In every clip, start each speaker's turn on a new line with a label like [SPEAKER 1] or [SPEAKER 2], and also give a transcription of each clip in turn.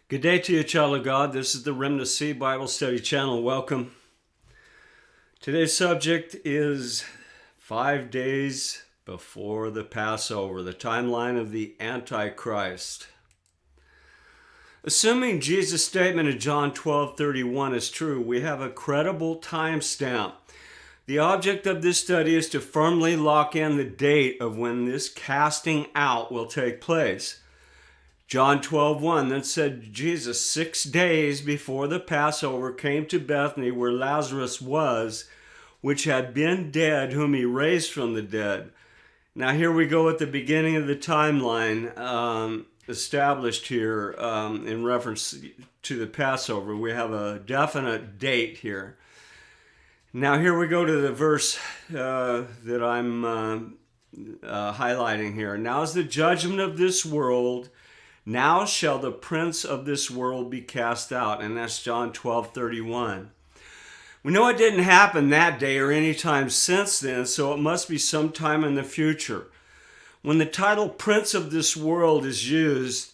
[SPEAKER 1] Good day to you, child of God. This is the Remnant Seed Bible Study Channel. Welcome. Today's subject is 5 days before the Passover, the timeline of the Antichrist. Assuming Jesus' statement in John 12:31 is true, we have a credible timestamp. The object of this study is to firmly lock in the date of when this casting out will take place. John 12:1, then said Jesus, 6 days before the Passover, came to Bethany where Lazarus was, which had been dead, whom he raised from the dead. Now here we go at the beginning of the timeline established here in reference to the Passover. We have a definite date here. Now here we go to the verse that I'm highlighting here. Now is the judgment of this world. Now shall the prince of this world be cast out. And that's John 12:31. We know it didn't happen that day or any time since then, so it must be sometime in the future. When the title prince of this world is used,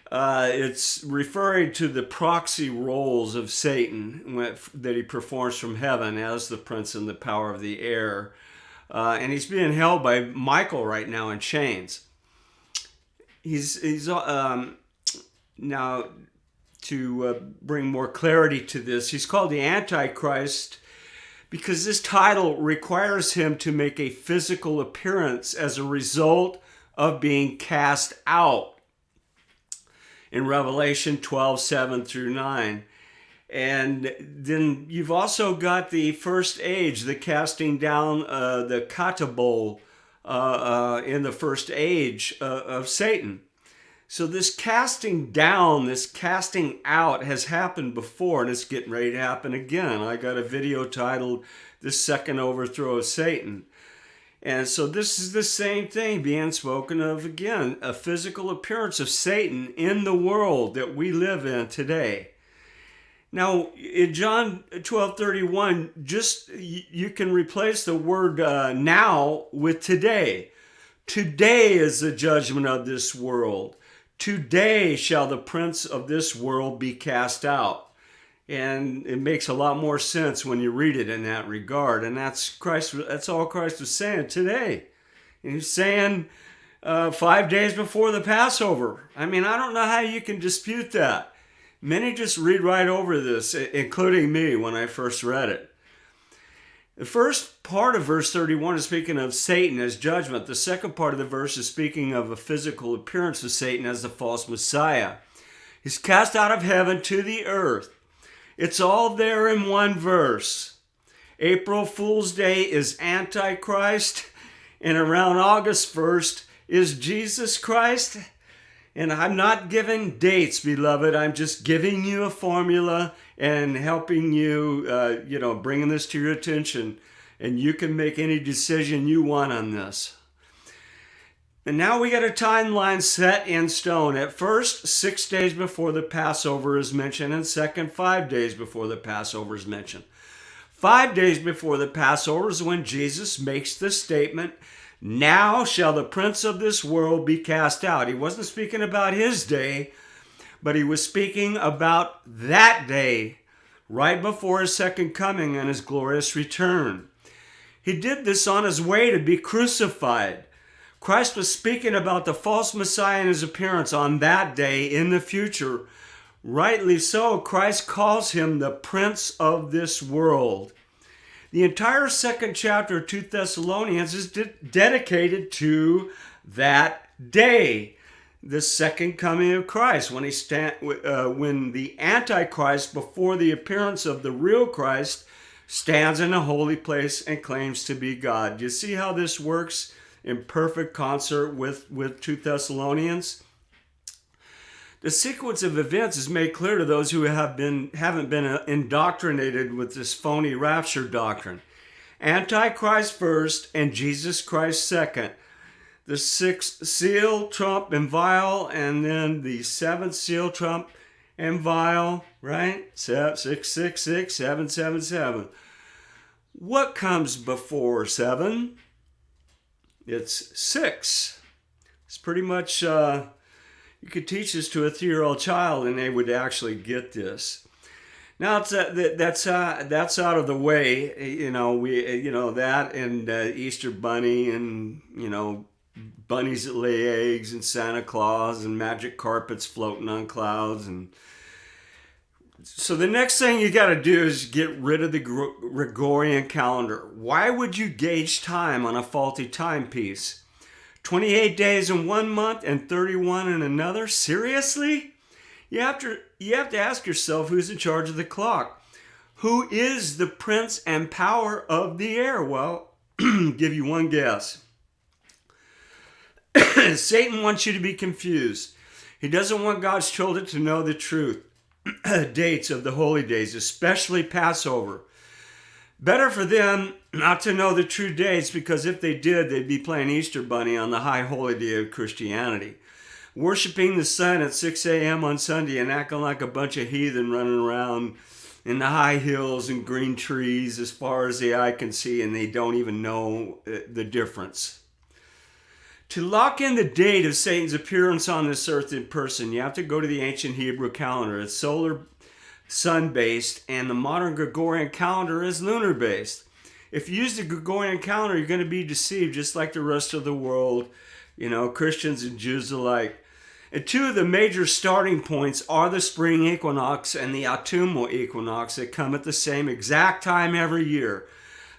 [SPEAKER 1] it's referring to the proxy roles of Satan that he performs from heaven as the prince in the power of the air. And he's being held by Michael right now in chains. He's now, to bring more clarity to this, he's called the Antichrist because this title requires him to make a physical appearance as a result of being cast out in Revelation 12:7 through 9. And then you've also got the first age, the casting down, the katabol, in the first age of Satan. So this casting down, this casting out has happened before, and it's getting ready to happen again. I got a video titled "The Second Overthrow of Satan." And so this is the same thing being spoken of again, a physical appearance of Satan in the world that we live in today. Now, in John 12:31, you can replace the word now with today. Today is the judgment of this world. Today shall the prince of this world be cast out. And it makes a lot more sense when you read it in that regard. And that's all Christ was saying today. And he's saying 5 days before the Passover. I mean, I don't know how you can dispute that. Many just read right over this, including me when I first read it. The first part of verse 31 is speaking of Satan as judgment. The second part of the verse is speaking of a physical appearance of Satan as the false Messiah. He's cast out of heaven to the earth. It's all there in one verse. April Fool's Day is Antichrist, and around August 1st is Jesus Christ. And I'm not giving dates, beloved. I'm just giving you a formula and helping you, bringing this to your attention. And you can make any decision you want on this. And now we got a timeline set in stone. At first, 6 days before the Passover is mentioned. And second, 5 days before the Passover is mentioned. 5 days before the Passover is when Jesus makes the statement, now shall the prince of this world be cast out. He wasn't speaking about his day, but he was speaking about that day, right before his second coming and his glorious return. He did this on his way to be crucified. Christ was speaking about the false Messiah and his appearance on that day in the future. Rightly so, Christ calls him the prince of this world. The entire second chapter of 2 Thessalonians is dedicated to that day, the second coming of Christ, when the Antichrist, before the appearance of the real Christ, stands in a holy place and claims to be God. Do you see how this works in perfect concert with 2 Thessalonians? The sequence of events is made clear to those who haven't been indoctrinated with this phony rapture doctrine. Antichrist first and Jesus Christ second. The sixth seal, trump, and vial, and then the seventh seal, trump, and vial, right? 666, 777. What comes before 7? It's 6. It's pretty much You could teach this to a 3-year-old child and they would actually get this. Now that's out of the way. That and Easter Bunny and bunnies that lay eggs and Santa Claus and magic carpets floating on clouds. And so the next thing you got to do is get rid of the Gregorian calendar. Why would you gauge time on a faulty timepiece? 28 days in one month and 31 in another? Seriously? You have to ask yourself who's in charge of the clock. Who is the prince and power of the air? Well, give you one guess. Satan wants you to be confused. He doesn't want God's children to know the truth. Dates of the holy days, especially Passover. Better for them not to know the true dates, because if they did, they'd be playing Easter Bunny on the high holy day of Christianity. Worshipping the sun at 6 a.m. on Sunday and acting like a bunch of heathen running around in the high hills and green trees as far as the eye can see, and they don't even know the difference. To lock in the date of Satan's appearance on this earth in person, you have to go to the ancient Hebrew calendar. It's solar sun-based, and the modern Gregorian calendar is lunar-based. If you use the Gregorian calendar, you're going to be deceived just like the rest of the world, Christians and Jews alike. And two of the major starting points are the spring equinox and the autumnal equinox that come at the same exact time every year.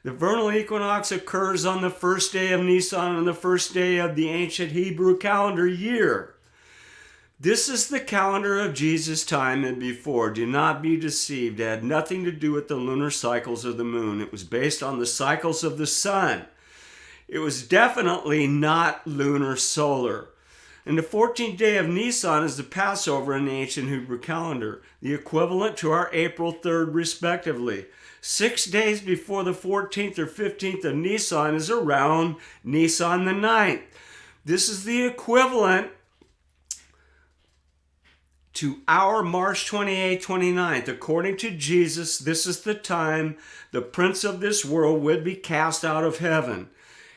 [SPEAKER 1] The vernal equinox occurs on the first day of Nisan and the first day of the ancient Hebrew calendar year. This is the calendar of Jesus' time and before. Do not be deceived. It had nothing to do with the lunar cycles of the moon. It was based on the cycles of the sun. It was definitely not lunar solar. And the 14th day of Nisan is the Passover in the ancient Hebrew calendar, the equivalent to our April 3rd respectively. 6 days before the 14th or 15th of Nisan is around Nisan the 9th. This is the equivalent to our March 28th, 29th. According to Jesus, this is the time the prince of this world would be cast out of heaven.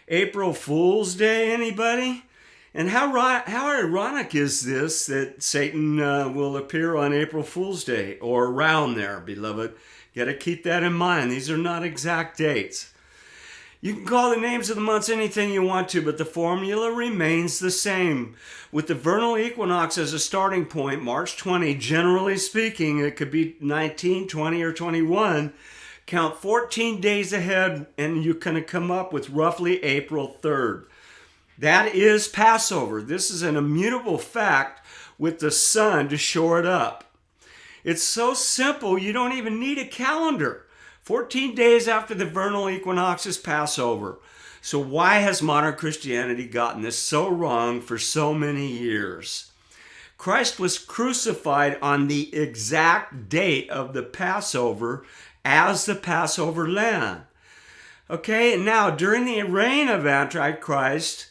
[SPEAKER 1] April Fool's Day, anybody? And how ironic is this that Satan will appear on April Fool's Day or around there, beloved? You got to keep that in mind. These are not exact dates. You can call the names of the months anything you want to, but the formula remains the same. With the vernal equinox as a starting point, March 20, generally speaking, it could be 19, 20, or 21. Count 14 days ahead, and you're going to come up with roughly April 3rd. That is Passover. This is an immutable fact with the sun to shore it up. It's so simple, you don't even need a calendar. 14 days after the vernal equinox is Passover. So why has modern Christianity gotten this so wrong for so many years? Christ was crucified on the exact date of the Passover as the Passover lamb. Okay, and now during the reign of Antichrist,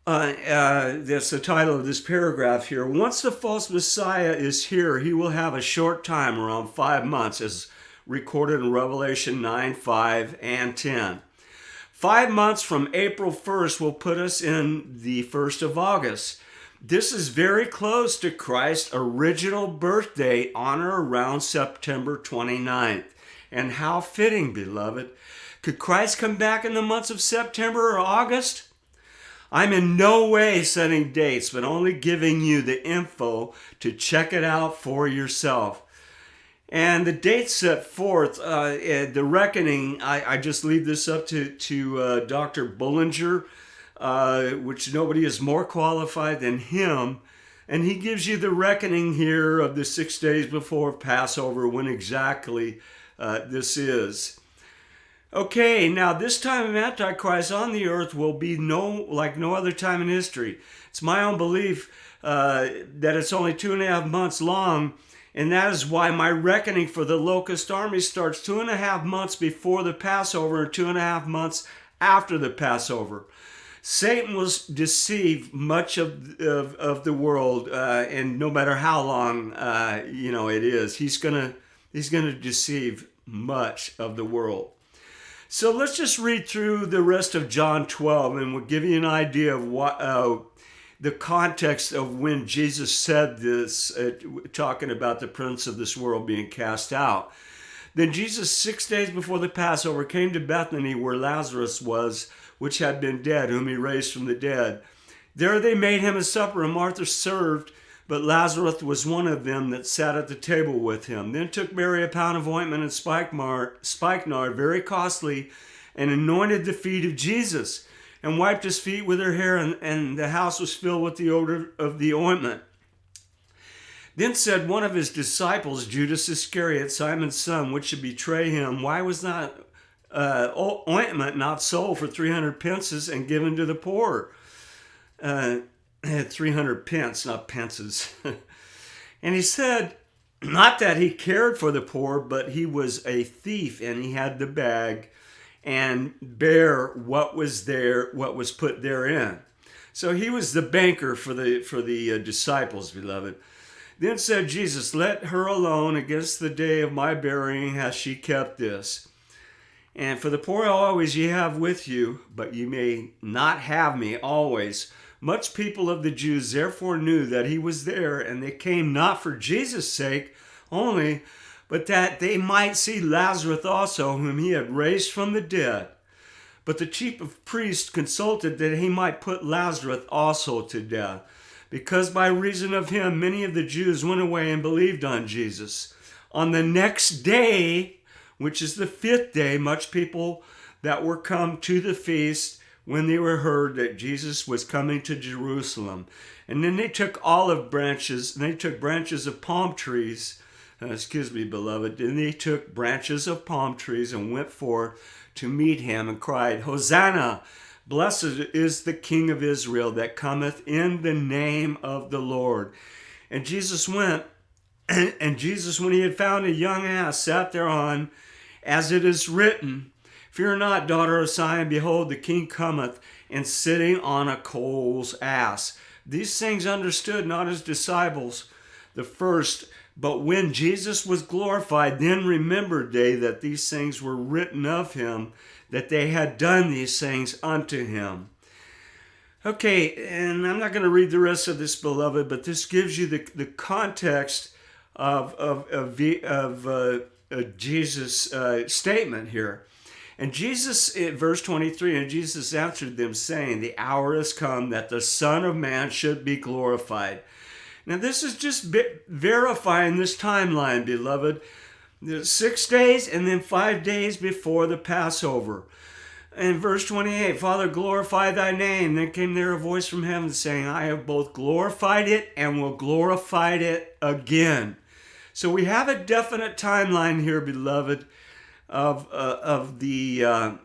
[SPEAKER 1] that's the title of this paragraph here. Once the false Messiah is here, he will have a short time, around 5 months, as recorded in Revelation 9, 5, and 10. 5 months from April 1st will put us in the 1st of August. This is very close to Christ's original birth date on or around September 29th. And how fitting, beloved. Could Christ come back in the months of September or August? I'm in no way setting dates, but only giving you the info to check it out for yourself. And the dates set forth, the reckoning, I just leave this up to Dr. Bullinger, which nobody is more qualified than him. And he gives you the reckoning here of the 6 days before Passover, when exactly this is. Okay, now this time of Antichrist on the earth will be like no other time in history. It's my own belief that it's only 2.5 months long, and that is why my reckoning for the locust army starts 2.5 months before the Passover and 2.5 months after the Passover. Satan will deceive much of the world, and no matter how long it is, he's gonna deceive much of the world. So let's just read through the rest of John 12, and we'll give you an idea of what the context of when Jesus said this, talking about the prince of this world being cast out. Then Jesus, 6 days before the Passover, came to Bethany where Lazarus was, which had been dead, whom he raised from the dead. There they made him a supper, and Martha served, but Lazarus was one of them that sat at the table with him. Then took Mary a pound of ointment and spikenard, very costly, and anointed the feet of Jesus, and wiped his feet with her hair, and the house was filled with the odor of the ointment. Then said one of his disciples, Judas Iscariot, Simon's son, which should betray him, why was not ointment not sold for 300 pences and given to the poor? 300 pence, not pences. And he said, not that he cared for the poor, but he was a thief, and he had the bag and bear what was there, what was put therein. So he was the banker for the disciples, beloved. Then said Jesus, let her alone. Against the day of my burying hath she kept this. And for the poor always ye have with you, but ye may not have me always. Much people of the Jews therefore knew that he was there, and they came not for Jesus' sake only, but that they might see Lazarus also, whom he had raised from the dead. But the chief of priests consulted that he might put Lazarus also to death, because by reason of him many of the Jews went away and believed on Jesus. On the next day, which is the 5th day, much people that were come to the feast, when they were heard that Jesus was coming to Jerusalem. And then they took olive branches, and they took branches of palm trees, beloved, and they took branches of palm trees and went forth to meet him and cried, Hosanna! Blessed is the King of Israel that cometh in the name of the Lord. And Jesus went, and Jesus, when he had found a young ass, sat thereon, as it is written, Fear not, daughter of Zion, behold, the King cometh, and sitting on a coal's ass. These things understood not his disciples the first, but when Jesus was glorified, then remembered they that these things were written of him, that they had done these things unto him. Okay, and I'm not going to read the rest of this, beloved, but this gives you the context of Jesus' statement here. And Jesus, in verse 23, and Jesus answered them, saying, The hour is come that the Son of Man should be glorified. Now, this is just verifying this timeline, beloved. There's 6 days and then 5 days before the Passover. And verse 28, Father, glorify thy name. Then came there a voice from heaven saying, I have both glorified it and will glorify it again. So we have a definite timeline here, beloved, of the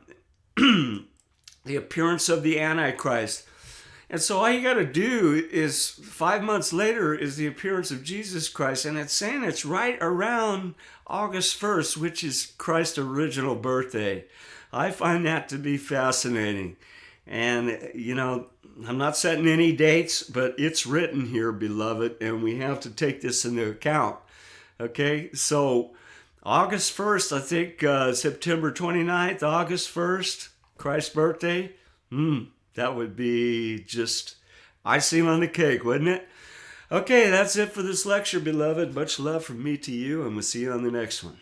[SPEAKER 1] the appearance of the Antichrist. And so all you got to do is 5 months later is the appearance of Jesus Christ. And it's saying it's right around August 1st, which is Christ's original birthday. I find that to be fascinating. And, you know, I'm not setting any dates, but it's written here, beloved, and we have to take this into account. Okay, so August 1st, I think September 29th, August 1st, Christ's birthday. That would be just icing on the cake, wouldn't it? Okay, that's it for this lecture, beloved. Much love from me to you, and we'll see you on the next one.